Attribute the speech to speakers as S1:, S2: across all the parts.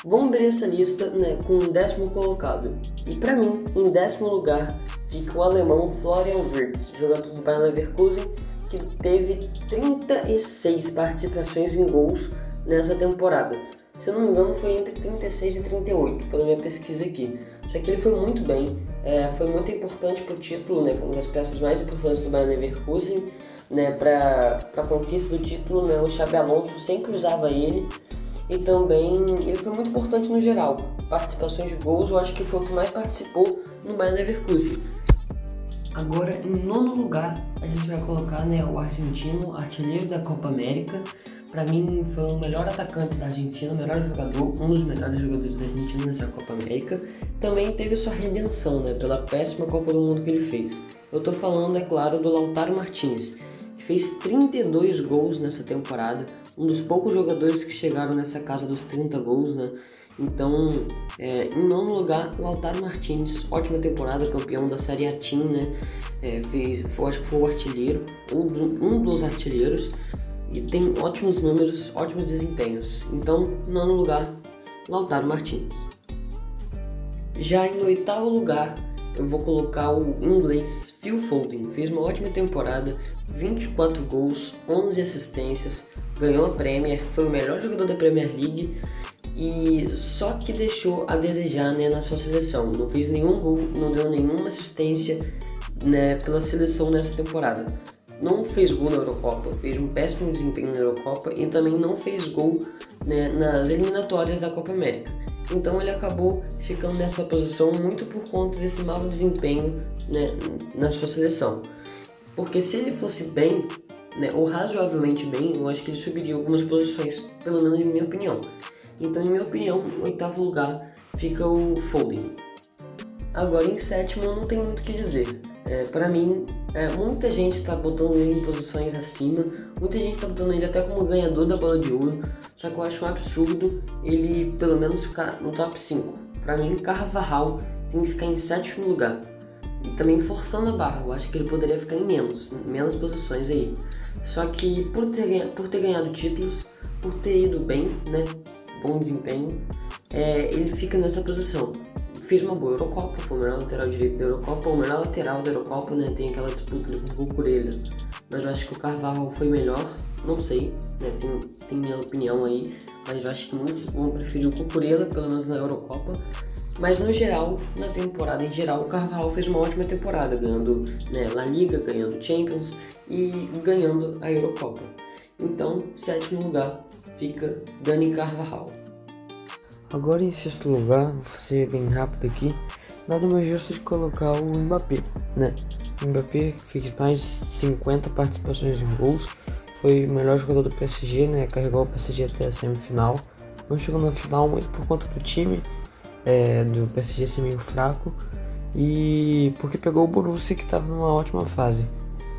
S1: Vamos abrir essa lista, né, com o 10º colocado. E para mim, em 10º lugar, fica o alemão Florian Wirtz, jogador do Bayer Leverkusen, que teve 36 participações em gols nessa temporada. Se eu não me engano, foi entre 36 e 38, pela minha pesquisa aqui. Só que ele foi muito bem, foi muito importante para o título, né, foi uma das peças mais importantes do Bayer Leverkusen, né, para a conquista do título, né, o Xabi Alonso sempre usava ele. E também ele foi muito importante no geral. Participações de gols, eu acho que foi o que mais participou no Bayer Leverkusen. Agora, em 9º lugar, a gente vai colocar, né, o argentino, artilheiro da Copa América. Para mim, foi o melhor atacante da Argentina, o melhor jogador, um dos melhores jogadores da Argentina nessa Copa América. Também teve sua redenção, né, pela péssima Copa do Mundo que ele fez. Eu tô falando, é claro, do Lautaro Martínez, que fez 32 gols nessa temporada, um dos poucos jogadores que chegaram nessa casa dos 30 gols, né? Então, em 9º lugar, Lautaro Martínez, ótima temporada, campeão da Série A Team, né? Acho que foi o artilheiro, um dos artilheiros, e tem ótimos números, ótimos desempenhos. Então, em 9º lugar, Lautaro Martínez. Já em 8º lugar, eu vou colocar o inglês Phil Foden. Fez uma ótima temporada, 24 gols, 11 assistências, ganhou a Premier, foi o melhor jogador da Premier League, e só que deixou a desejar, né, na sua seleção. Não fez nenhum gol, não deu nenhuma assistência, né, pela seleção nessa temporada. Não fez gol na Eurocopa, fez um péssimo desempenho na Eurocopa e também não fez gol, né, nas eliminatórias da Copa América. Então ele acabou ficando nessa posição muito por conta desse mau desempenho, né, na sua seleção. Porque se ele fosse bem, né, ou razoavelmente bem, eu acho que ele subiria algumas posições, pelo menos em minha opinião. Então, em minha opinião, em 8º lugar fica o Foden. Agora, em 7º, eu não tenho muito o que dizer. Para mim, muita gente está botando ele em posições acima, muita gente está botando ele até como ganhador da Bola de Ouro, só que eu acho um absurdo ele, pelo menos, ficar no top 5. Para mim, Carvajal tem que ficar em 7º lugar. E também forçando a barra, eu acho que ele poderia ficar em menos posições aí. Só que por ter ganhado títulos, por ter ido bem, né, bom desempenho, ele fica nessa posição. Fez uma boa Eurocopa, foi o melhor lateral direito da Eurocopa, o melhor lateral da Eurocopa, né, tem aquela disputa ali com o Cucurella, mas eu acho que o Carvalho foi melhor, não sei, né, tem minha opinião aí, mas eu acho que muitos vão preferir o Cucurella, pelo menos na Eurocopa. Mas no geral, na temporada em geral, o Carvalho fez uma ótima temporada, ganhando, né, La Liga, ganhando Champions e ganhando a Eurocopa. Então, 7º lugar fica Dani Carvajal.
S2: Agora em 6º lugar, vou ser bem rápido aqui, nada mais justo de colocar o Mbappé, né? O Mbappé fez mais de 50 participações em gols, foi o melhor jogador do PSG, né? Carregou o PSG até a semifinal. Não chegou na final muito por conta do time, do PSG ser meio fraco, e porque pegou o Borussia, que estava numa ótima fase.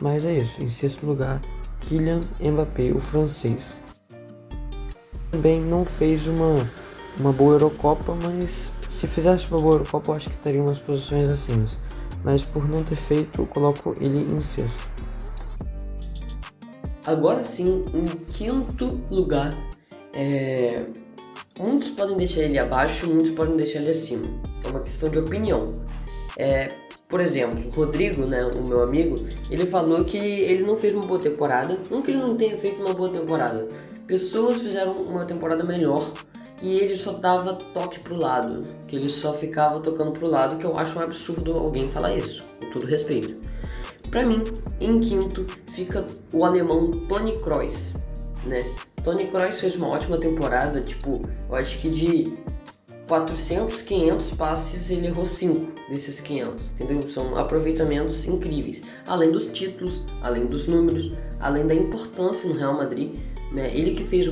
S2: Mas é isso, em 6º lugar, Kylian Mbappé, o francês. Também não fez uma boa Eurocopa, mas se fizesse uma boa Eurocopa eu acho que estaria umas posições acima. Mas por não ter feito, eu coloco ele em 6º.
S1: Agora sim, em 5º lugar, muitos podem deixar ele abaixo, muitos podem deixar ele acima. É uma questão de opinião. Por exemplo, o Rodrigo, né, o meu amigo, ele falou que ele não fez uma boa temporada. Não que ele não tenha feito uma boa temporada. Pessoas fizeram uma temporada melhor e ele só dava toque pro lado, que ele só ficava tocando pro lado, que eu acho um absurdo alguém falar isso, com todo respeito. Pra mim, em 5º fica o alemão Toni Kroos, né? Toni Kroos fez uma ótima temporada, eu acho que de 400, 500 passes ele errou 5 desses 500, entendeu? São aproveitamentos incríveis, além dos títulos, além dos números, além da importância no Real Madrid, né? Ele que fez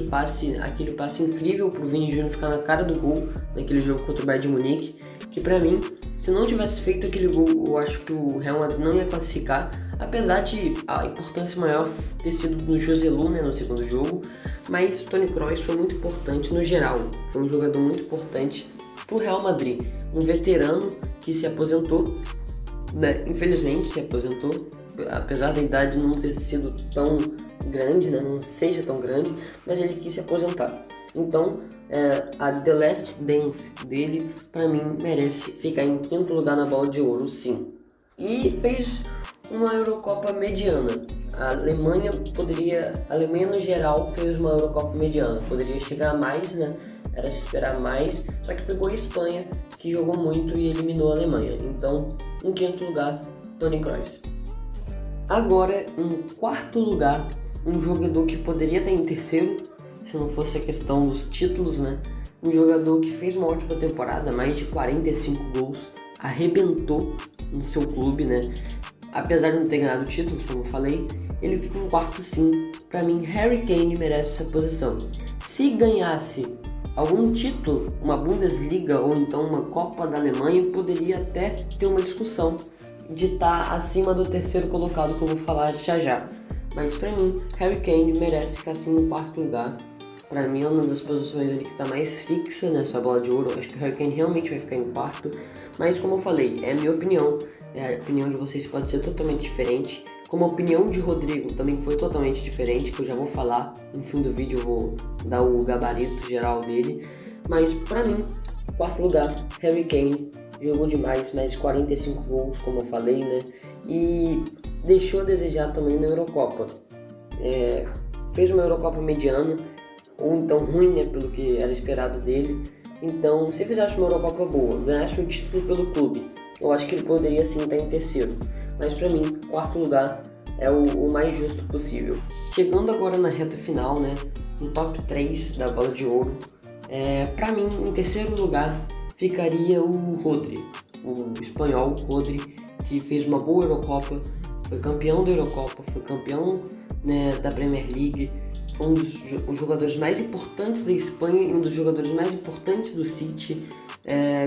S1: aquele passe incrível pro Vini Júnior ficar na cara do gol naquele jogo contra o Bayern de Munique, que pra mim, se não tivesse feito aquele gol, eu acho que o Real Madrid não ia classificar, apesar de a importância maior ter sido no Joselu, né, no segundo jogo. Mas o Toni Kroos foi muito importante no geral, foi um jogador muito importante para o Real Madrid, um veterano que se aposentou, né? Infelizmente se aposentou, apesar da idade não ter sido tão grande, né? Não seja tão grande, mas ele quis se aposentar. Então, a The Last Dance dele, para mim, merece ficar em quinto lugar na Bola de Ouro, sim. E fez uma Eurocopa mediana. A Alemanha no geral fez uma Eurocopa mediana, poderia chegar a mais, né? Era se esperar mais, só que pegou a Espanha, que jogou muito e eliminou a Alemanha. Então, em quinto lugar, Toni Kroos. Agora, em quarto lugar, um jogador que poderia estar em terceiro, se não fosse a questão dos títulos, né? Um jogador que fez uma ótima temporada, mais de 45 gols, arrebentou no seu clube, né? Apesar de não ter ganhado títulos, como eu falei, ele fica em quarto sim. Para mim, Harry Kane merece essa posição. Se ganhasse algum título, uma Bundesliga ou então uma Copa da Alemanha, poderia até ter uma discussão de estar acima do terceiro colocado, que eu vou falar já já. Mas para mim, Harry Kane merece ficar assim no quarto lugar. Para mim é uma das posições ali que está mais fixa nessa Bola de Ouro. Acho que o Harry Kane realmente vai ficar em quarto. Mas como eu falei, é a minha opinião. A opinião de vocês pode ser totalmente diferente. Como a opinião de Rodrigo também foi totalmente diferente, que eu já vou falar no fim do vídeo, eu vou dar o gabarito geral dele. Mas para mim, quarto lugar, Harry Kane. Jogou demais, mais 45 gols, como eu falei, né? E deixou a desejar também na Eurocopa. Fez uma Eurocopa mediana, ou então ruim, né? Pelo que era esperado dele. Então, se fizesse uma Eurocopa boa, ganhasse um título pelo clube, eu acho que ele poderia sim estar em terceiro. Mas para mim, quarto lugar é o mais justo possível. Chegando agora na reta final, né? No top 3 da Bola de Ouro. Para mim, em terceiro lugar, ficaria o Rodri, o espanhol Rodri, que fez uma boa Eurocopa, foi campeão da Eurocopa, foi campeão, né, da Premier League, foi um dos jogadores mais importantes da Espanha e um dos jogadores mais importantes do City.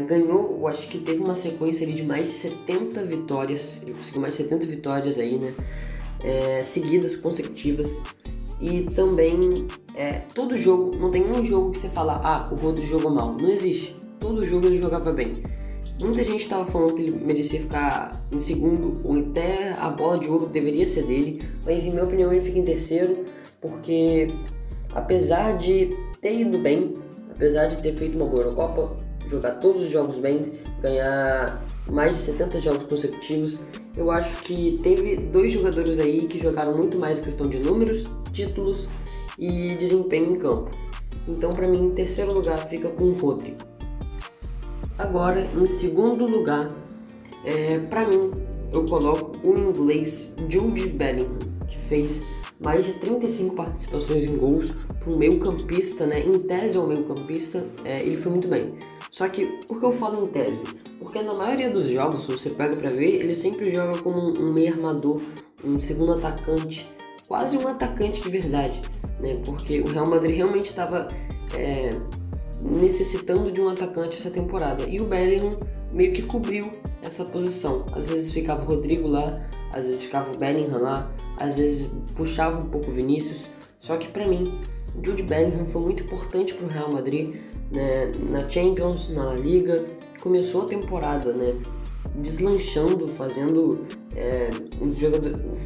S1: Ganhou, eu acho que teve uma sequência ali de mais de 70 vitórias, ele conseguiu mais de 70 vitórias aí, né, seguidas, consecutivas. E também, todo jogo, não tem um jogo que você fala, o Rodri jogou mal, não existe. Todo jogo ele jogava bem. Muita gente estava falando que ele merecia ficar em segundo, ou até a Bola de Ouro deveria ser dele, mas em minha opinião ele fica em terceiro, porque apesar de ter ido bem, apesar de ter feito uma boa Eurocopa, jogar todos os jogos bem, ganhar mais de 70 jogos consecutivos, eu acho que teve dois jogadores aí que jogaram muito mais em questão de números, títulos e desempenho em campo. Então para mim, em terceiro lugar fica com o Rodri. Agora, em segundo lugar, para mim, eu coloco o inglês Jude Bellingham, que fez mais de 35 participações em gols para um meio-campista, né? Em tese é um meio-campista, ele foi muito bem. Só que, por que eu falo em tese? Porque na maioria dos jogos, se você pega para ver, ele sempre joga como um meio armador, um segundo atacante, quase um atacante de verdade, né? Porque o Real Madrid realmente estava necessitando de um atacante essa temporada, e o Bellingham meio que cobriu essa posição. Às vezes ficava o Rodrigo lá, às vezes ficava o Bellingham lá, às vezes puxava um pouco o Vinícius. Só que para mim, o Jude Bellingham foi muito importante para o Real Madrid, né, na Champions, na La Liga. Começou a temporada, né, deslanchando, fazendo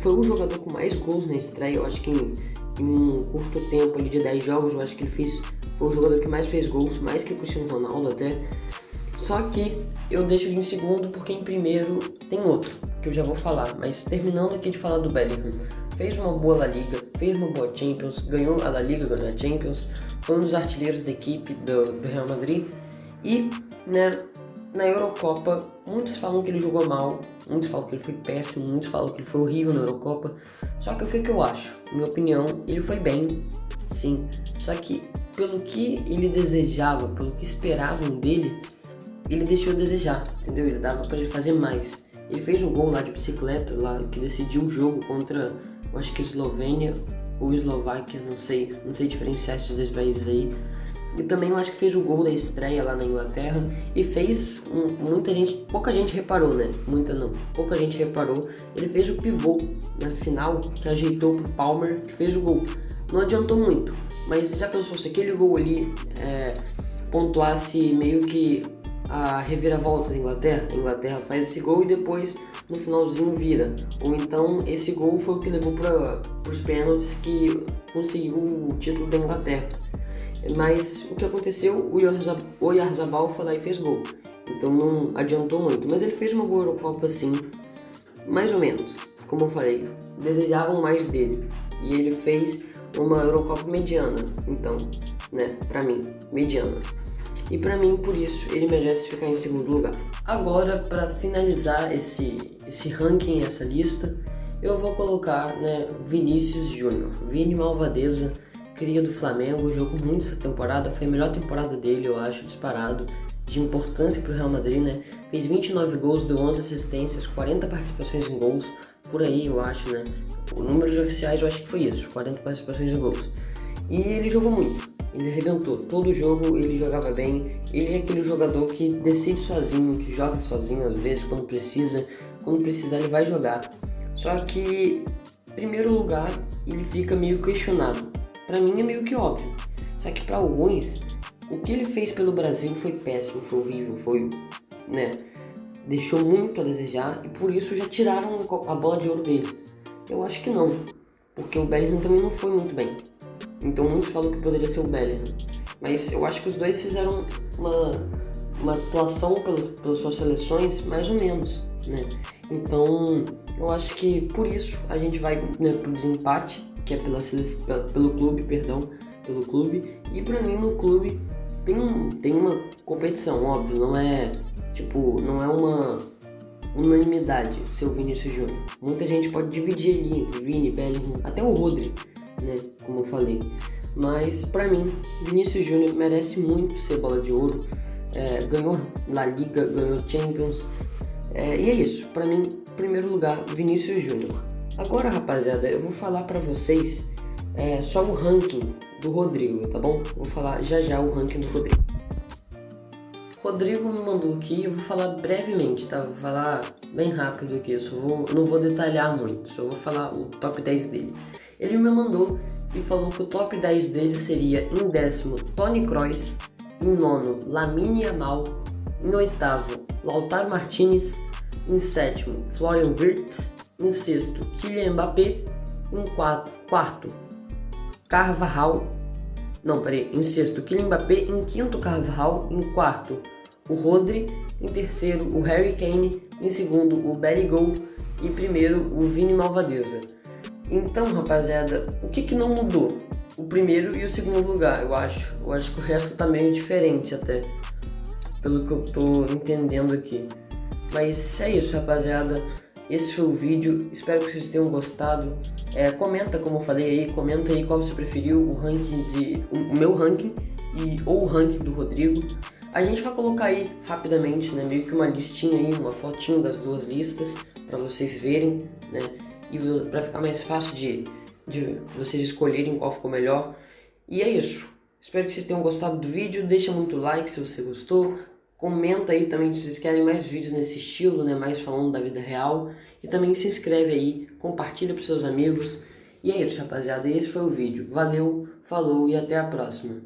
S1: foi o jogador com mais gols na estreia. Eu acho que em um curto tempo ali de 10 jogos, eu acho que foi o jogador que mais fez gols, mais que o Cristiano Ronaldo até. Só que eu deixo ele em segundo porque em primeiro tem outro, que eu já vou falar. Mas terminando aqui de falar do Bellingham, fez uma boa La Liga, fez uma boa Champions, ganhou a La Liga, ganhou a Champions, foi um dos artilheiros da equipe do Real Madrid. E, né, na Eurocopa, muitos falam que ele jogou mal, muitos falam que ele foi péssimo, muitos falam que ele foi horrível na Eurocopa. Só que o que eu acho? Minha opinião, ele foi bem, sim. Só que pelo que ele desejava, pelo que esperavam dele, ele deixou a desejar, entendeu? Ele dava pra ele fazer mais. Ele fez um gol lá de bicicleta, lá que decidiu o jogo contra, eu acho que Eslovênia ou Eslováquia, não sei diferenciar esses dois países aí. E também eu acho que fez o gol da estreia lá na Inglaterra e fez, pouca gente reparou, né? Pouca gente reparou. Ele fez o pivô na final, que ajeitou pro Palmer, que fez o gol. Não adiantou muito, mas já pensou se aquele gol ali pontuasse meio que a reviravolta da Inglaterra? A Inglaterra faz esse gol e depois no finalzinho vira. Ou então esse gol foi o que levou para os pênaltis que conseguiu o título da Inglaterra. Mas o que aconteceu, o Oyarzabal foi lá e fez gol. Então não adiantou muito. Mas ele fez uma boa Eurocopa assim, mais ou menos. Como eu falei, desejavam mais dele. E ele fez uma Eurocopa mediana. Então, né, pra mim, mediana. E pra mim, por isso, ele merece ficar em segundo lugar. Agora, pra finalizar esse ranking, essa lista, eu vou colocar, né, Vinícius Júnior. Vini Malvadeza, cria do Flamengo, jogou muito essa temporada, foi a melhor temporada dele, eu acho, disparado, de importância pro Real Madrid, né? Fez 29 gols, deu 11 assistências, 40 participações em gols, por aí eu acho, né? O número de oficiais eu acho que foi isso, 40 participações em gols. E ele jogou muito, ele arrebentou, todo jogo ele jogava bem, ele é aquele jogador que decide sozinho, que joga sozinho às vezes, quando precisar ele vai jogar. Só que, em primeiro lugar, ele fica meio questionado. Pra mim é meio que óbvio, só que pra alguns, o que ele fez pelo Brasil foi péssimo, foi horrível, foi, né, deixou muito a desejar e por isso já tiraram a bola de ouro dele. Eu acho que não, porque o Bellingham também não foi muito bem. Então muitos falam que poderia ser o Bellingham, mas eu acho que os dois fizeram uma atuação pelas suas seleções mais ou menos, né? Então eu acho que por isso a gente vai, né, pro desempate, que é pelo clube, pelo clube, e pra mim no clube tem uma competição, óbvio, não é uma unanimidade ser o Vinícius Júnior. Muita gente pode dividir ali entre Vini, Bellingham, até o Rodri, né, como eu falei. Mas pra mim, Vinícius Júnior merece muito ser bola de ouro, ganhou La Liga, ganhou Champions, e é isso, pra mim, em primeiro lugar, Vinícius Júnior. Agora, rapaziada, eu vou falar pra vocês só o ranking do Rodrigo, tá bom? Vou falar já o ranking do Rodrigo. Rodrigo me mandou aqui, eu vou falar brevemente, tá? Vou falar bem rápido aqui, não vou detalhar muito, só vou falar o top 10 dele. Ele me mandou e falou que o top 10 dele seria em décimo, Toni Kroos, em nono, Lamine Yamal, em oitavo, Lautaro Martinez, em sétimo, Florian Wirtz, em sexto, Kylian Mbappé, em quarto, em sexto, Kylian Mbappé, em quinto, Carvajal, em quarto, o Rodri, em terceiro, o Harry Kane, em segundo, o Bellingham e em primeiro, o Vini Malvadeza. Então, rapaziada, o que não mudou? O primeiro e o segundo lugar, eu acho. Eu acho que o resto tá meio diferente até, pelo que eu tô entendendo aqui. Mas é isso, rapaziada. Esse foi o vídeo, espero que vocês tenham gostado. Comenta, como eu falei aí, comenta aí qual você preferiu, o meu ranking ou o ranking do Rodrigo. A gente vai colocar aí rapidamente, né, meio que uma listinha aí, uma fotinho das duas listas para vocês verem, né, e para ficar mais fácil de vocês escolherem qual ficou melhor. E é isso. Espero que vocês tenham gostado do vídeo. Deixa muito like se você gostou. Comenta aí também se vocês querem mais vídeos nesse estilo, né, mais falando da vida real. E também se inscreve aí, compartilha para seus amigos. E é isso, rapaziada, esse foi o vídeo. Valeu, falou e até a próxima.